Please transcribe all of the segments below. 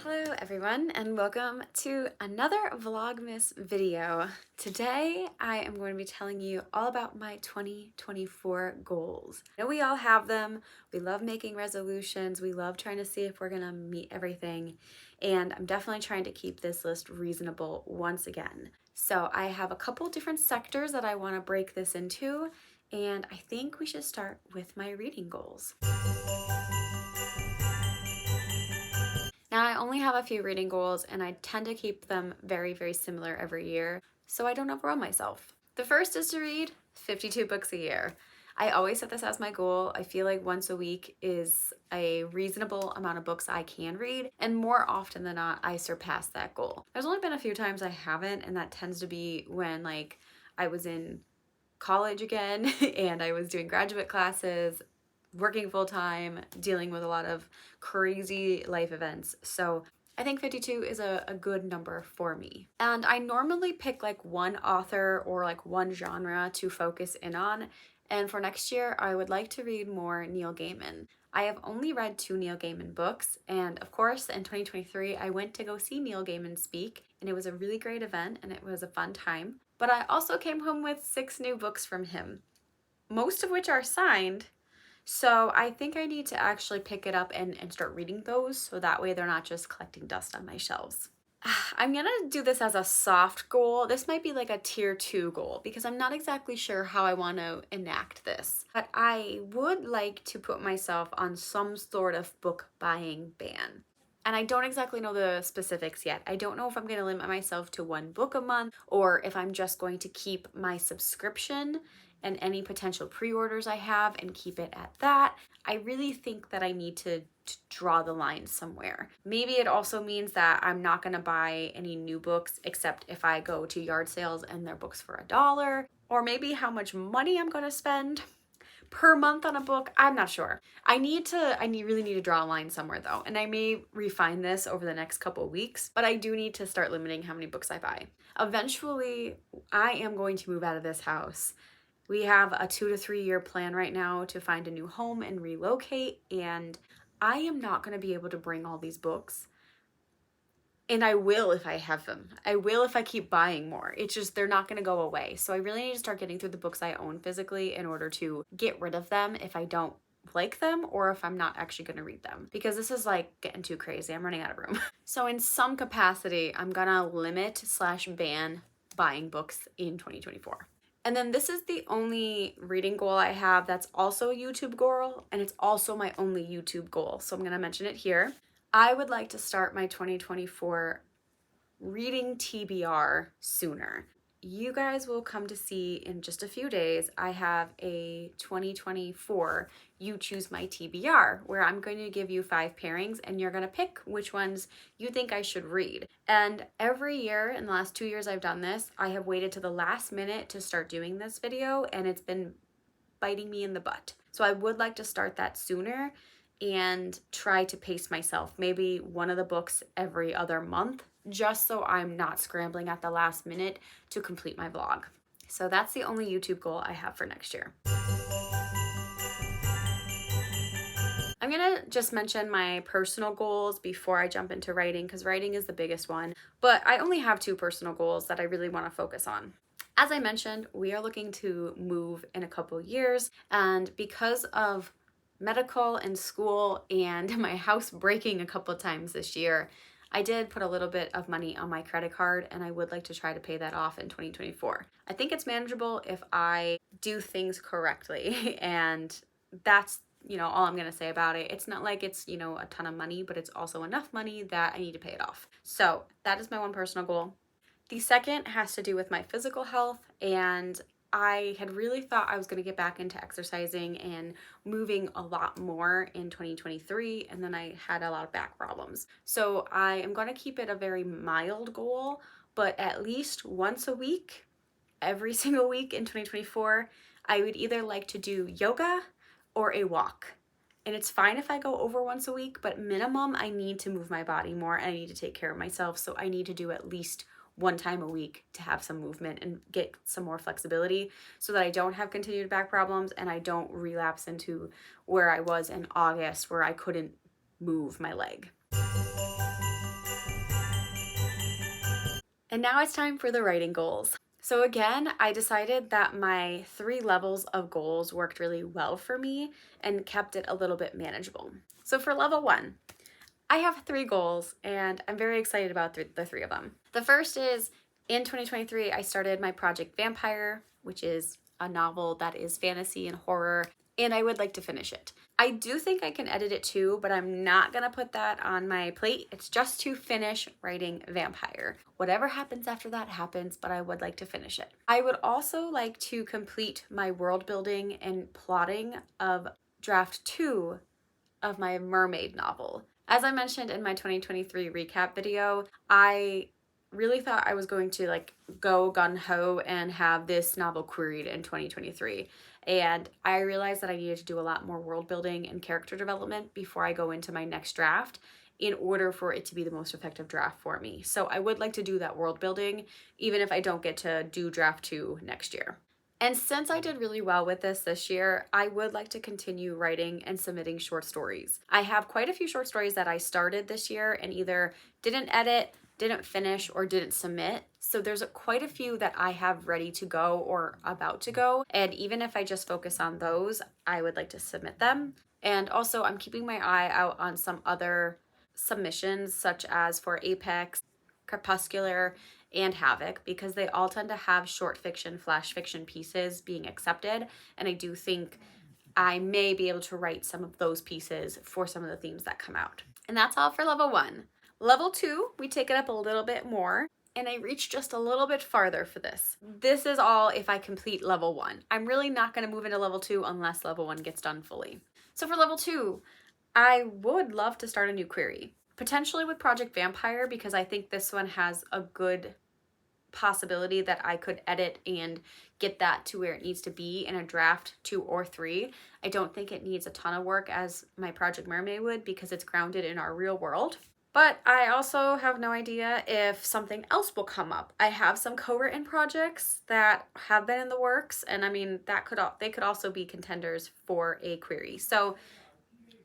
Hello everyone and welcome to another vlogmas video. Today I am going to be telling you all about my 2024 goals. I know we all have them. We love making resolutions. We love trying to see if we're going to meet everything. And I'm definitely trying to keep this list reasonable once again. So I have a couple different sectors that I want to break this into, and I think we should start with my reading goals. Now, I only have a few reading goals and I tend to keep them very similar every year, so I don't overwhelm myself. The first is to read 52 books a year. I always set this as my goal. I feel like once a week is a reasonable amount of books I can read, and more often than not, I surpass that goal. There's only been a few times I haven't, and that tends to be when I was in college again and I was doing graduate classes, working full-time, dealing with a lot of crazy life events. So I think 52 is a good number for me. And I normally pick one author or one genre to focus in on. And for next year, I would like to read more Neil Gaiman. I have only read 2 Neil Gaiman books, and of course in 2023 I went to go see Neil Gaiman speak, and it was a really great event and it was a fun time. But I also came home with 6 new books from him, most of which are signed. So I think I need to actually pick it up and start reading those, so that way they're not just collecting dust on my shelves. I'm gonna do this as a soft goal. This might be like a tier 2 goal because I'm not exactly sure how I want to enact this. But I would like to put myself on some sort of book buying ban. And I don't exactly know the specifics yet. I don't know if I'm going to limit myself to 1 book a month or if I'm just going to keep my subscription and any potential pre-orders I have and keep it at that. I really think that I need to draw the line somewhere. Maybe it also means that I'm not going to buy any new books except if I go to yard sales and they're books for $1, or maybe how much money I'm going to spend per month on a book. I'm not sure. I really need to draw a line somewhere though, and I may refine this over the next couple weeks, but I do need to start limiting how many books I buy. Eventually, I am going to move out of this house. We have a 2 to 3 year plan right now to find a new home and relocate, and I am not going to be able to bring all these books. And I will if I have them. I will if I keep buying more. It's just they're not going to go away. So I really need to start getting through the books I own physically in order to get rid of them if I don't like them or if I'm not actually going to read them. Because this is getting too crazy. I'm running out of room. So in some capacity, I'm going to limit / ban buying books in 2024. And then this is the only reading goal I have that's also a YouTube goal, and it's also my only YouTube goal. So I'm going to mention it here. I would like to start my 2024 reading TBR sooner. You guys will come to see in just a few days, I have a 2024 You Choose My TBR, where I'm going to give you 5 pairings and you're going to pick which ones you think I should read. And every year in the last 2 years I've done this, I have waited to the last minute to start doing this video, and it's been biting me in the butt. So I would like to start that sooner and try to pace myself, maybe one of the books every other month, just so I'm not scrambling at the last minute to complete my vlog. So that's the only YouTube goal I have for next year. I'm gonna just mention my personal goals before I jump into writing, because writing is the biggest one, but I only have 2 personal goals that I really want to focus on. As I mentioned, we are looking to move in a couple years, and because of medical and school and my house breaking a couple times this year, I did put a little bit of money on my credit card, and I would like to try to pay that off in 2024. I think it's manageable if I do things correctly, and that's all I'm gonna say about it. It's not like it's a ton of money, but it's also enough money that I need to pay it off. So that is my one personal goal. The second has to do with my physical health, and I had really thought I was going to get back into exercising and moving a lot more in 2023, and then I had a lot of back problems. So I am going to keep it a very mild goal, but at least once a week, every single week in 2024, I would either like to do yoga or a walk. And it's fine if I go over once a week, but minimum I need to move my body more and I need to take care of myself. So I need to do at least 1 time a week to have some movement and get some more flexibility so that I don't have continued back problems and I don't relapse into where I was in August where I couldn't move my leg. And now it's time for the writing goals. So again, I decided that my 3 levels of goals worked really well for me and kept it a little bit manageable. So for level 1, I have 3 goals and I'm very excited about the 3 of them. The first is in 2023, I started my project Vampire, which is a novel that is fantasy and horror, and I would like to finish it. I do think I can edit it too, but I'm not gonna put that on my plate. It's just to finish writing Vampire. Whatever happens after that happens, but I would like to finish it. I would also like to complete my world building and plotting of draft 2 of my mermaid novel. As I mentioned in my 2023 recap video, I really thought I was going to like go gung-ho and have this novel queried in 2023. And I realized that I needed to do a lot more world building and character development before I go into my next draft in order for it to be the most effective draft for me. So I would like to do that world building, even if I don't get to do draft 2 next year. And since I did really well with this year, I would like to continue writing and submitting short stories. I have quite a few short stories that I started this year and either didn't edit, didn't finish, or didn't submit. So there's quite a few that I have ready to go or about to go. And even if I just focus on those, I would like to submit them. And also I'm keeping my eye out on some other submissions such as for Apex, Crepuscular, and Havoc, because they all tend to have short fiction, flash fiction pieces being accepted, and I do think I may be able to write some of those pieces for some of the themes that come out. And that's all for level 1. Level 2, we take it up a little bit more, and I reach just a little bit farther for this. This is all if I complete level 1. I'm really not going to move into level 2 unless level 1 gets done fully. So for level 2, I would love to start a new query, potentially with Project Vampire, because I think this one has a good possibility that I could edit and get that to where it needs to be in a draft 2 or 3. I don't think it needs a ton of work as my Project Mermaid would because it's grounded in our real world. But I also have no idea if something else will come up. I have some co-written projects that have been in the works, and I mean they could also be contenders for a query. So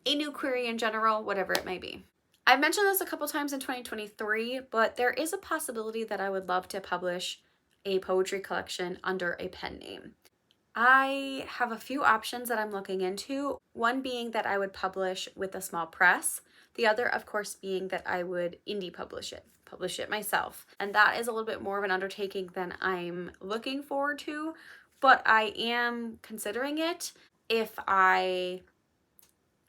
a new query in general, whatever it may be. I've mentioned this a couple times in 2023, but there is a possibility that I would love to publish a poetry collection under a pen name. I have a few options that I'm looking into, one being that I would publish with a small press, the other of course being that I would indie publish it myself. And that is a little bit more of an undertaking than I'm looking forward to, but I am considering it if I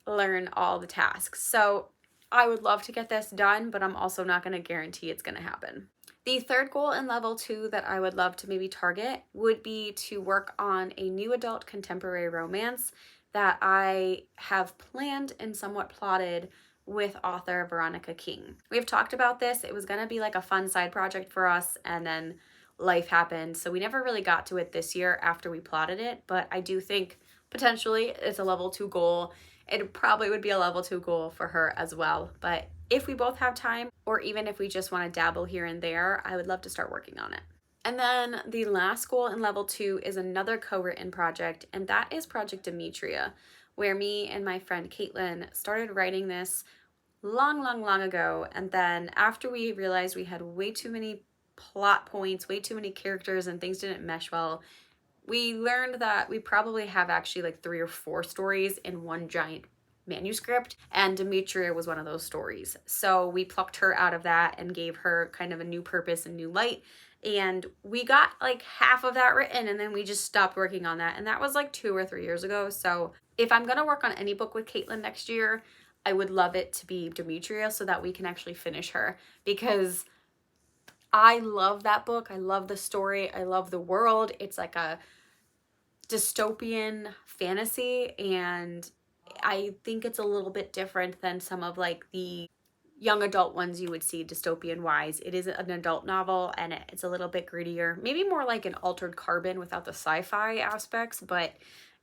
learn all the tasks. So I would love to get this done, but I'm also not going to guarantee it's going to happen. The third goal in level 2 that I would love to maybe target would be to work on a new adult contemporary romance that I have planned and somewhat plotted with author Veronica King. We've talked about this. It was going to be like a fun side project for us, and then life happened, so we never really got to it this year after we plotted it, but I do think potentially it's a level 2 goal. It probably would be a level 2 goal for her as well, but if we both have time, or even if we just want to dabble here and there, I would love to start working on it. And then the last goal in level 2 is another co-written project, and that is Project Demetria, where me and my friend Caitlin started writing this long ago, and then after we realized we had way too many plot points, way too many characters, and things didn't mesh well, we learned that we probably have actually like 3 or 4 stories in one giant manuscript, and Demetria was one of those stories. So we plucked her out of that and gave her kind of a new purpose and new light, and we got like half of that written, and then we just stopped working on that, and that was like 2 or 3 years ago. So if I'm gonna work on any book with Caitlin next year, I would love it to be Demetria so that we can actually finish her, because I love that book. I love the story. I love the world. It's like a dystopian fantasy, and I think it's a little bit different than some of like the young adult ones you would see dystopian wise. It is an adult novel, and it's a little bit grittier, maybe more like an Altered Carbon without the sci-fi aspects, but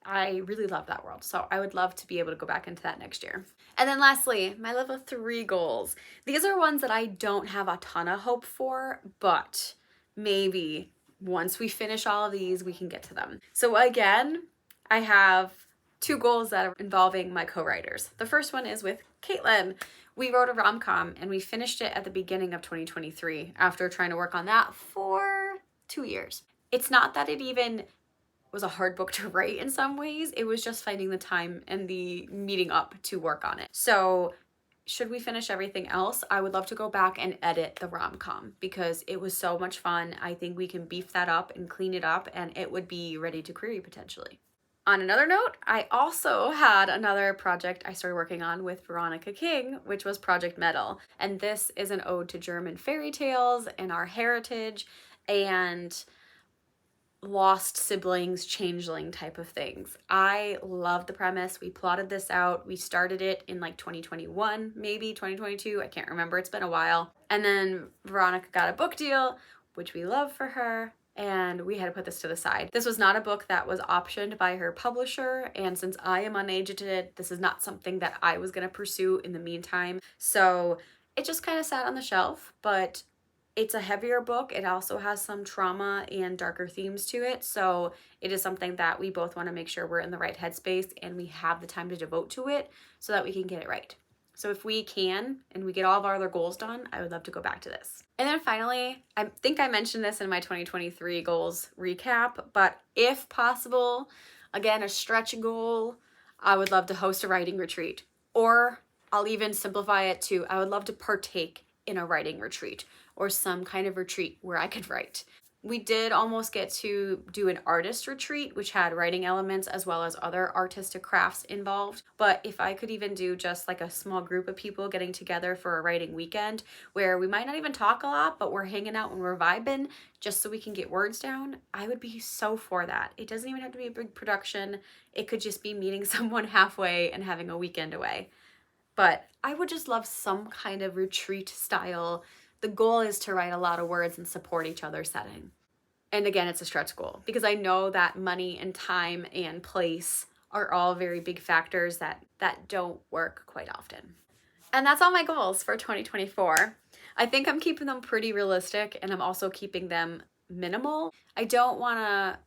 I really love that world, so I would love to be able to go back into that next year. And then lastly, my level 3 goals. These are ones that I don't have a ton of hope for, but maybe once we finish all of these, we can get to them. So again, I have 2 goals that are involving my co-writers. The first one is with Caitlin. We wrote a rom-com and we finished it at the beginning of 2023 after trying to work on that for 2 years. It's not that it even was a hard book to write in some ways. It was just finding the time and the meeting up to work on it. So should we finish everything else, I would love to go back and edit the rom-com because it was so much fun. I think we can beef that up and clean it up and it would be ready to query potentially. On another note, I also had another project I started working on with Veronica King, which was Project Metal. And this is an ode to German fairy tales and our heritage and lost siblings, changeling type of things. I love the premise. We plotted this out. We started it in like 2021, maybe 2022. I can't remember. It's been a while. And then Veronica got a book deal, which we love for her. And we had to put this to the side. This was not a book that was optioned by her publisher. And since I am unagented, this is not something that I was going to pursue in the meantime. So it just kind of sat on the shelf, but it's a heavier book. It also has some trauma and darker themes to it. So it is something that we both want to make sure we're in the right headspace and we have the time to devote to it so that we can get it right. So if we can and we get all of our other goals done, I would love to go back to this. And then finally, I think I mentioned this in my 2023 goals recap, but if possible, again, a stretch goal, I would love to host a writing retreat. Or I'll even simplify it to, I would love to partake in a writing retreat or some kind of retreat where I could write. We did almost get to do an artist retreat, which had writing elements as well as other artistic crafts involved. But if I could even do just like a small group of people getting together for a writing weekend where we might not even talk a lot, but we're hanging out and we're vibing just so we can get words down, I would be so for that. It doesn't even have to be a big production. It could just be meeting someone halfway and having a weekend away. But I would just love some kind of retreat style. The goal is to write a lot of words and support each other's setting. And again, it's a stretch goal because I know that money and time and place are all very big factors that don't work quite often. And that's all my goals for 2024. I think I'm keeping them pretty realistic and I'm also keeping them minimal. I don't want to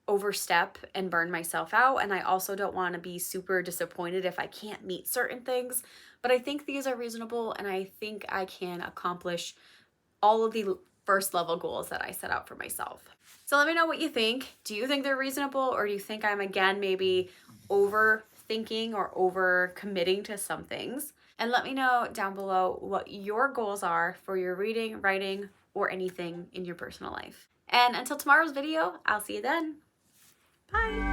overstep and burn myself out, and I also don't want to be super disappointed if I can't meet certain things, but I think these are reasonable and I think I can accomplish all of the first level goals that I set out for myself. So let me know what you think. Do you think they're reasonable, or do you think I'm again maybe overthinking or over committing to some things? And let me know down below what your goals are for your reading, writing, or anything in your personal life. And until tomorrow's video, I'll see you then. Bye.